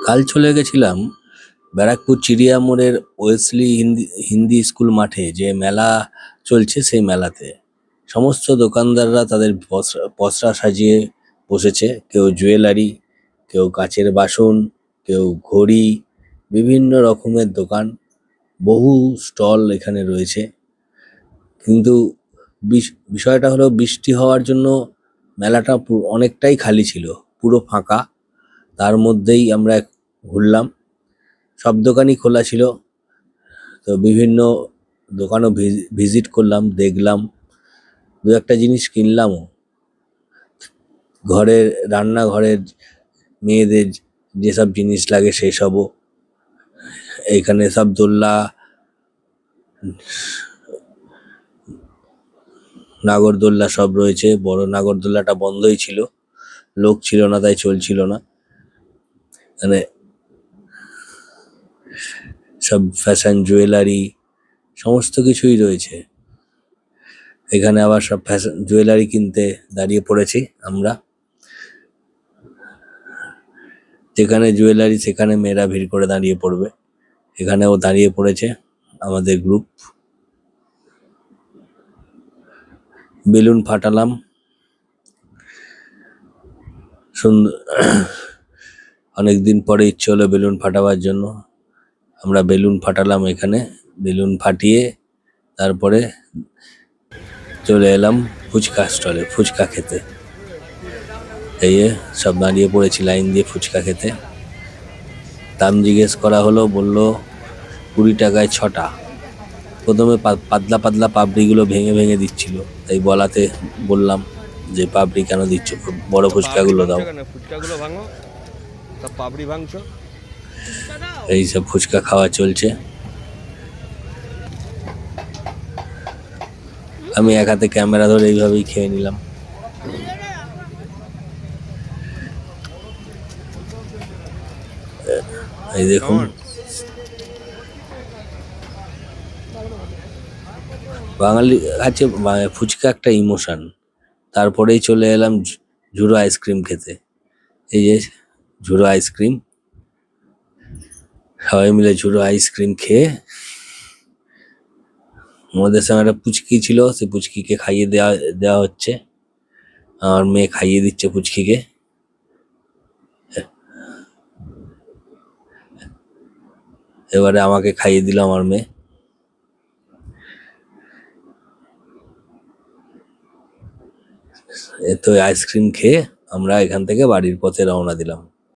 কাল চলে গেছিলাম ব্যারাকপুর চিড়িয়া মোড়ের ওয়েসলি হিন্দি স্কুল মাঠে, যে মেলা চলছে সেই মেলাতে। সমস্ত দোকানদাররা তাদের পসরা সাজিয়ে বসেছে। কেউ জুয়েলারি, কেউ কাচের বাসন, কেউ ঘড়ি, বিভিন্ন রকমের দোকান, বহু স্টল এখানে রয়েছে। কিন্তু বিষয়টা হলো, বৃষ্টি হওয়ার জন্য মেলাটা অনেকটাই খালি ছিল, পুরো ফাঁকা। তার মধ্যেই আমরা ঘুরলাম, সব দোকানই খোলা ছিল। তো বিভিন্ন দোকানও ভিজিট করলাম, দেখলাম, দু একটা জিনিস কিনলামও। ঘরের রান্নাঘরের মেয়েদের যেসব জিনিস লাগে সেই সবও এইখানে। সব দোলনা, নাগরদোল্লা সব রয়েছে। বড় নাগরদোল্লাটা বন্ধই ছিল, লোক ছিল না, তাই চলছিল না। মানে সব ফ্যাশন জুয়েলারি সমস্ত কিছুই রয়েছে এখানে। আবার সব ফ্যাশন জুয়েলারি কিনতে দাঁড়িয়ে পড়েছি আমরা। যেখানে জুয়েলারি সেখানে মেয়েরা ভিড় করে দাঁড়িয়ে পড়বে, এখানেও দাঁড়িয়ে পড়েছে আমাদের গ্রুপ। বেলুন ফাটালাম, সুন্দর। অনেকদিন পরে ইচ্ছে হলো বেলুন ফাটাবার জন্য, আমরা বেলুন ফাটালাম এখানে। বেলুন ফাটিয়ে তারপরে চলে এলাম ফুচকা স্টলে ফুচকা খেতে। এই সব দাঁড়িয়ে পড়েছি লাইন দিয়ে ফুচকা খেতে। দাম জিজ্ঞেস করা হলো, বললো 20 টাকায় 6টা। প্রথমে পাতলা পাতলা পাপড়িগুলো ভেঙে ভেঙে দিচ্ছিল, তাই বলাতে বললাম যে পাপড়ি কেন দিচ্ছ, বড় ফুচকাগুলো দাও। ফুচকাগুলো ভাঙো, তা পাপড়ি ভাঙছো। এই সব ফুচকা খাওয়া চলছে। আমি এক হাতে ক্যামেরা ধরে এইভাবেই খেয়ে নিলাম। এই দেখুন, বাঙালি আছে ফুচকা একটা ইমোশন। তারপরেই চলে এলাম ঝুড়ো আইসক্রিম খেতে। এই যে ঝুড়ো আইসক্রিম, সবাই মিলে ঝুড়ো আইসক্রিম খেয়ে, আমাদের সঙ্গে একটা পুচকি ছিল, সে পুচকিকে খাইয়ে দেওয়া হচ্ছে। আমার মেয়ে খাইয়ে দিচ্ছে পুচকিকে। এবারে আমাকে খাইয়ে দিল আমার মেয়ে। তো আইসক্রিম খেয়ে আমরা এখান থেকে বাড়ির পথে রওনা দিলাম।